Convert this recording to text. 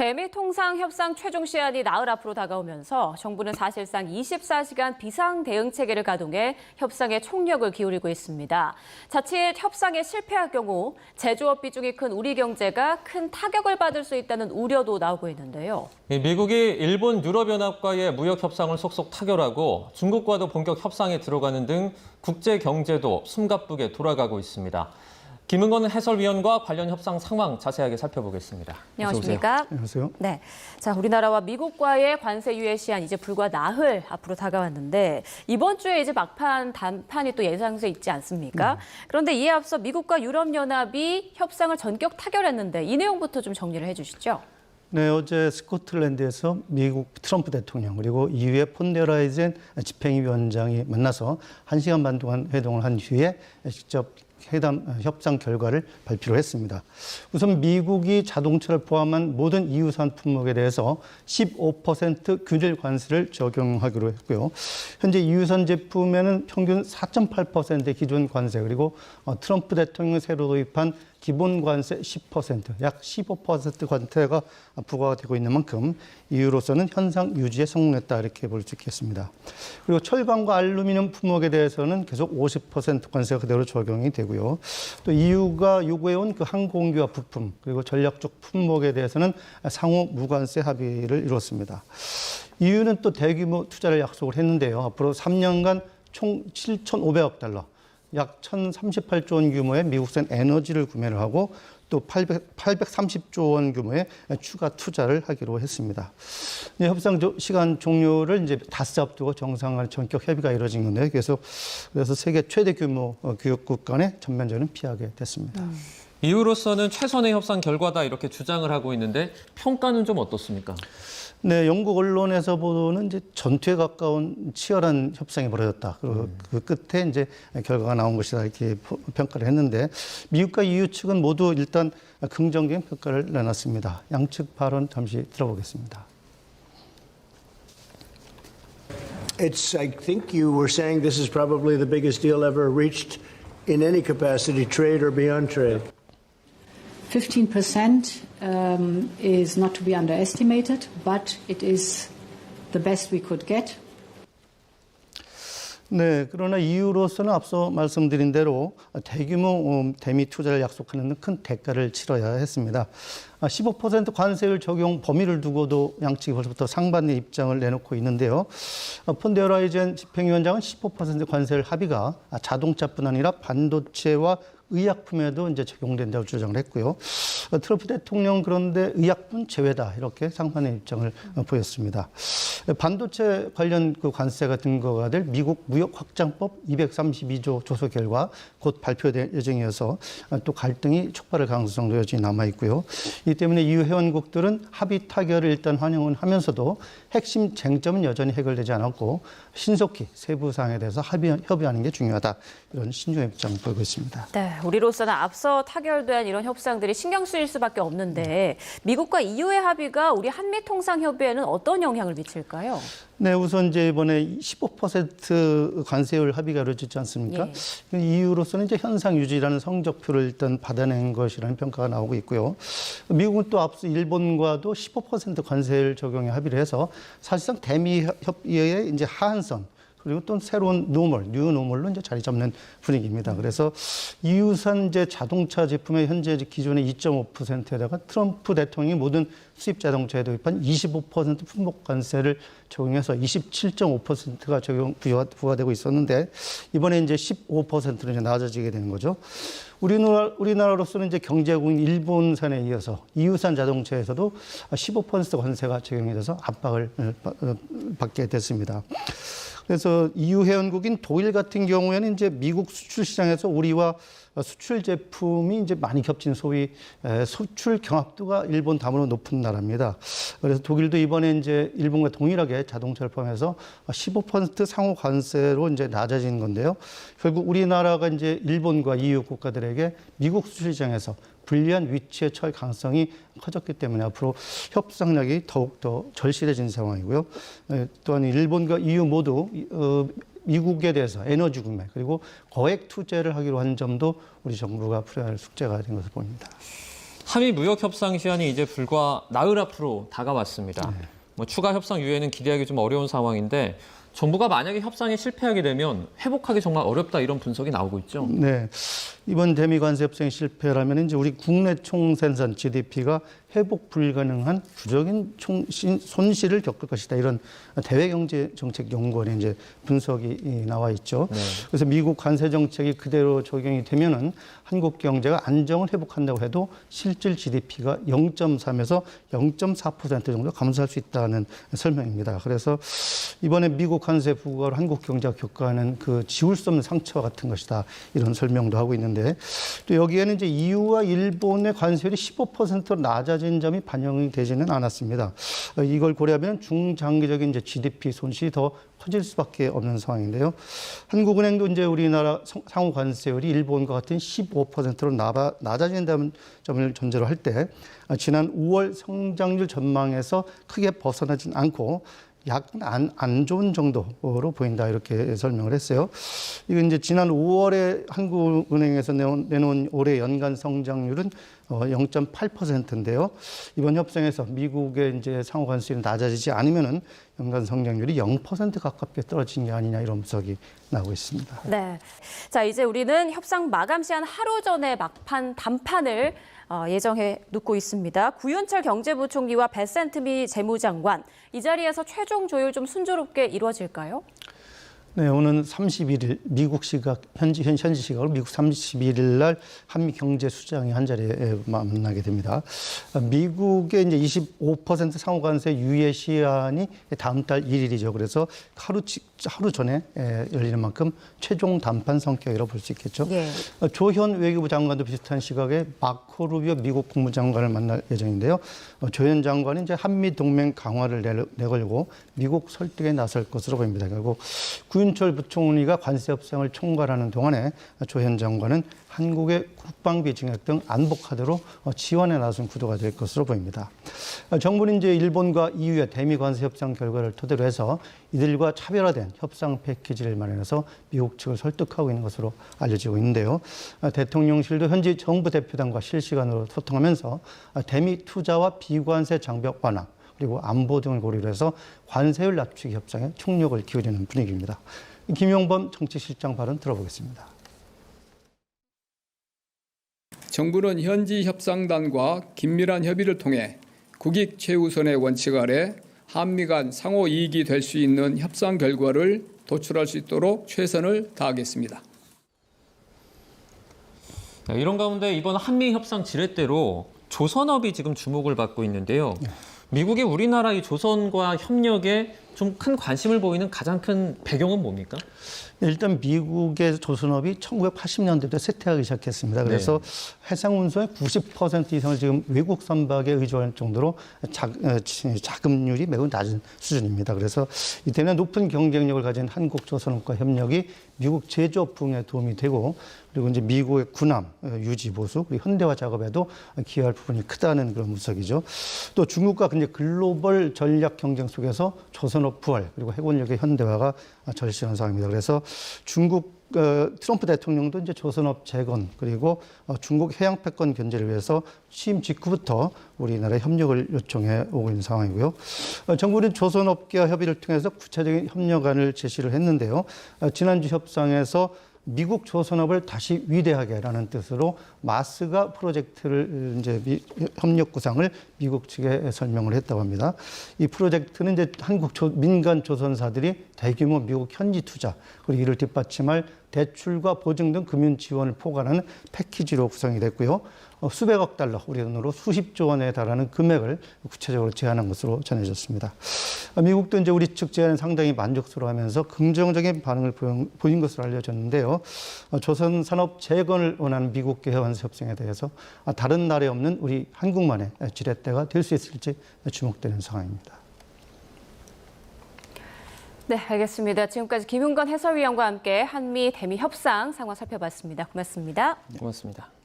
대미 통상 협상 최종 시한이 나흘 앞으로 다가오면서 정부는 사실상 24시간 비상 대응 체계를 가동해 협상에 총력을 기울이고 있습니다. 자칫 협상에 실패할 경우 제조업 비중이 큰 우리 경제가 큰 타격을 받을 수 있다는 우려도 나오고 있는데요. 미국이 일본 유럽연합과의 무역 협상을 속속 타결하고 중국과도 본격 협상에 들어가는 등 국제 경제도 숨가쁘게 돌아가고 있습니다. 김은건 해설위원과 관련 협상 상황 자세하게 살펴보겠습니다. 안녕하십니까? 안녕하세요. 네, 자 우리나라와 미국과의 관세 유예 시한 이제 불과 나흘 앞으로 다가왔는데 이번 주에 이제 막판 단판이 또 예상돼 있지 않습니까? 그런데 이에 앞서 미국과 유럽연합이 협상을 전격 타결했는데 이 내용부터 좀 정리를 해주시죠. 네, 어제 스코틀랜드에서 미국 트럼프 대통령 그리고 EU의 폰데라이젠 집행위원장이 만나서 1시간 반 동안 회동을 한 뒤에 직접 협상 결과를 발표를 했습니다. 우선 미국이 자동차를 포함한 모든 EU산 품목에 대해서 15% 균일 관세를 적용하기로 했고요. 현재 EU산 제품에는 평균 4.8%의 기존 관세 그리고 트럼프 대통령이 새로 도입한 기본 관세 10%, 약 15% 관세가 부과가 되고 있는 만큼 EU로서는 현상 유지에 성공했다 이렇게 볼 수 있겠습니다. 그리고 철강과 알루미늄 품목에 대해서는 계속 50% 관세가 그대로 적용이 되고요. 또 EU가 요구해온 그 항공기와 부품 그리고 전략적 품목에 대해서는 상호 무관세 합의를 이뤘습니다. EU는 또 대규모 투자를 약속을 했는데요. 앞으로 3년간 총 7,500억 달러. 약 1,038조 원 규모의 미국산 에너지를 구매를 하고 또 830조 원 규모의 추가 투자를 하기로 했습니다. 협상 시간 종료를 이제 닷새 앞두고 정상화 전격 협의가 이루어진 건데요. 그래서 세계 최대 규모 교역국 간의 전면전은 피하게 됐습니다. EU로서는 최선의 협상 결과다 이렇게 주장을 하고 있는데 평가는 좀 어떻습니까? 네, 영국 언론에서 보도는 이제 전투에 가까운 치열한 협상이 벌어졌다. 그리고 그 끝에 이제 결과가 나온 것이다 이렇게 평가를 했는데 미국과 EU 측은 모두 일단 긍정적인 평가를 내놨습니다. 양측 발언 잠시 들어보겠습니다. I think you were saying this is probably the biggest deal ever reached in any capacity, trade or beyond trade. 15% is not to be underestimated, but it is the best we could get. 네, 그러나 EU로서는 앞서 말씀드린 대로 대규모 대미 투자를 약속하는 등 큰 대가를 치러야 했습니다. 15% 관세율 적용 범위를 두고도 양측이 벌써부터 상반된 입장을 내놓고 있는데요. 폰데라이젠 집행위원장은 15% 관세율 합의가 자동차뿐 아니라 반도체와 의약품에도 이제 적용된다고 주장을 했고요. 트럼프 대통령 그런데 의약품 제외다 이렇게 상반의 입장을 보였습니다. 반도체 관련 그 관세가 근거가 될 미국 무역 확장법 232조 조서 결과 곧 발표될 예정이어서 또 갈등이 촉발할 가능성도 여전히 남아 있고요. 이 때문에 EU 회원국들은 합의 타결을 일단 환영은 하면서도 핵심 쟁점은 여전히 해결되지 않았고 신속히 세부 사항에 대해서 협의하는 게 중요하다 이런 신중한 입장을 보이고 있습니다. 네, 우리로서는 앞서 타결된 이런 협상들이 신경 쓰일 수밖에 없는데 미국과 EU의 합의가 우리 한미 통상 협의에는 어떤 영향을 미칠까요? 네, 우선 이제 이번에 15% 관세율 합의가 이루어지지 않습니까? 예. EU로서는 이제 현상 유지라는 성적표를 일단 받아낸 것이라는 평가가 나오고 있고요. 미국은 또 앞서 일본과도 15% 관세율 적용에 합의를 해서 사실상 대미 협의의 이제 하한선 그리고 또 새로운 뉴 노멀로 이제 자리 잡는 분위기입니다. 그래서 EU산 이제 자동차 제품의 현재 기존의 2.5%에다가 트럼프 대통령이 모든 수입 자동차에 도입한 25% 품목 관세를 적용해서 27.5%가 부과되고 있었는데 이번에 이제 15%로 이제 낮아지게 되는 거죠. 우리나라로서는 이제 경제국인 일본산에 이어서 EU산 자동차에서도 15% 관세가 적용이 돼서 압박을 받게 됐습니다. 그래서 EU 회원국인 독일 같은 경우에는 이제 미국 수출 시장에서 우리와 수출 제품이 이제 많이 겹친 소위 수출 경합도가 일본 다음으로 높은 나라입니다. 그래서 독일도 이번에 이제 일본과 동일하게 자동차를 포함해서 15% 상호 관세로 이제 낮아진 건데요. 결국 우리나라가 이제 일본과 EU 국가들에게 미국 수출 시장에서 불리한 위치에 처할 가능성이 커졌기 때문에 앞으로 협상력이 더욱더 절실해진 상황이고요. 또한 일본과 EU 모두 미국에 대해서 에너지 구매 그리고 거액 투자를 하기로 한 점도 우리 정부가 풀어야 할 숙제가 된 것으로 보입니다. 한미 무역 협상 시한이 이제 불과 나흘 앞으로 다가왔습니다. 추가 협상 유예는 기대하기 좀 어려운 상황인데 정부가 만약에 협상에 실패하게 되면 회복하기 정말 어렵다 이런 분석이 나오고 있죠. 네. 이번 대미 관세 협상이 실패라면 이제 우리 국내 총생산 GDP가 회복 불가능한 부적인 손실을 겪을 것이다. 이런 대외경제정책연구원의 이제 분석이 나와 있죠. 네. 그래서 미국 관세 정책이 그대로 적용이 되면은 한국 경제가 안정을 회복한다고 해도 실질 GDP가 0.3에서 0.4% 정도 감소할 수 있다는 설명입니다. 그래서 이번에 미국 관세 부과로 한국 경제가 겪어가는 그 지울 수 없는 상처와 같은 것이다. 이런 설명도 하고 있는데 또 여기에는 이제 EU와 일본의 관세율이 15%로 낮아진 점이 반영이 되지는 않았습니다. 이걸 고려하면 중장기적인 이제 GDP 손실이 더 커질 수밖에 없는 상황인데요. 한국은행도 이제 우리나라 상호 관세율이 일본과 같은 15%로 낮아진다는 점을 전제로 할 때 지난 5월 성장률 전망에서 크게 벗어나진 않고 약간 안 좋은 정도로 보인다 이렇게 설명을 했어요. 이건 이제 지난 5월에 한국은행에서 내놓은 올해 연간 성장률은 0.8%인데요. 이번 협상에서 미국의 이제 상호 관세율이 낮아지지 않으면은 연간 성장률이 0% 가깝게 떨어진 게 아니냐 이런 분석이 나오고 있습니다. 네. 자, 이제 우리는 협상 마감 시한 하루 전에 막판 단판을 예정해 놓고 있습니다. 구윤철 경제부총리와 베센트미 재무장관, 이 자리에서 최종 조율 좀 순조롭게 이루어질까요? 네, 오는 31일 미국 시각 현지 시각으로 미국 31일 날 한미 경제 수장이 한 자리에 만나게 됩니다. 미국의 이제 25% 상호 관세 유예 시한이 다음 달 1일이죠. 그래서 하루 전에 열리는 만큼 최종 담판 성격이라고 볼 수 있겠죠. 예. 조현 외교부 장관도 비슷한 시각에 마코 루비오 미국 국무장관을 만날 예정인데요. 조현 장관은 이제 한미 동맹 강화를 내걸고 미국 설득에 나설 것으로 보입니다. 그리고 구윤철 부총리가 관세 협상을 총괄하는 동안에 조현 장관은 한국의 국방비 증액 등 안보 카드로 지원에 나선 구도가 될 것으로 보입니다. 정부는 이제 일본과 EU의 대미 관세 협상 결과를 토대로 해서 이들과 차별화된 협상 패키지를 마련해서 미국 측을 설득하고 있는 것으로 알려지고 있는데요. 대통령실도 현지 정부 대표단과 실시간으로 소통하면서 대미 투자와 비관세 장벽 완화 그리고 안보 등을 고려로 해서 관세율 낮추기 협상에 총력을 기울이는 분위기입니다. 김용범 정치실장 발언 들어보겠습니다. 정부는 현지 협상단과 긴밀한 협의를 통해 국익 최우선의 원칙 아래 한미 간 상호 이익이 될 수 있는 협상 결과를 도출할 수 있도록 최선을 다하겠습니다. 이런 가운데 이번 한미 협상 지렛대로 조선업이 지금 주목을 받고 있는데요. 미국이 우리나라 이 조선과 협력에 좀 큰 관심을 보이는 가장 큰 배경은 뭡니까? 일단 미국의 조선업이 1980년대부터 쇠퇴하기 시작했습니다. 그래서 해상 운송의 90% 이상을 지금 외국 선박에 의존할 정도로 자금률이 매우 낮은 수준입니다. 그래서 이때는 높은 경쟁력을 가진 한국 조선업과 협력이 미국 제조업 부흥에 도움이 되고 그리고 이제 미국의 군함 유지 보수 그리고 현대화 작업에도 기여할 부분이 크다는 그런 분석이죠. 또 중국과 이제 글로벌 전략 경쟁 속에서 조선업 부활 그리고 해군력의 현대화가 절실한 상황입니다. 그래서 중국 트럼프 대통령도 이제 조선업 재건 그리고 중국 해양 패권 견제를 위해서 취임 직후부터 우리나라에 협력을 요청해 오고 있는 상황이고요. 정부는 조선업계와 협의를 통해서 구체적인 협력안을 제시를 했는데요. 지난주 협상에서 미국 조선업을 다시 위대하게라는 뜻으로 마스가 프로젝트를 이제 협력 구상을 미국 측에 설명을 했다고 합니다. 이 프로젝트는 이제 한국 민간 조선사들이 대규모 미국 현지 투자 그리고 이를 뒷받침할 대출과 보증 등 금융 지원을 포괄하는 패키지로 구성이 됐고요. 수백억 달러, 우리 돈으로 수십조 원에 달하는 금액을 구체적으로 제안한 것으로 전해졌습니다. 미국도 이제 우리 측 제안에 상당히 만족스러워하면서 긍정적인 반응을 보인 것으로 알려졌는데요. 조선 산업 재건을 원하는 미국계 관세 협상에 대해서 다른 나라에 없는 우리 한국만의 지렛대가 될 수 있을지 주목되는 상황입니다. 네, 알겠습니다. 지금까지 김윤건 해설위원과 함께 한미 대미 협상 상황 살펴봤습니다. 고맙습니다. 고맙습니다.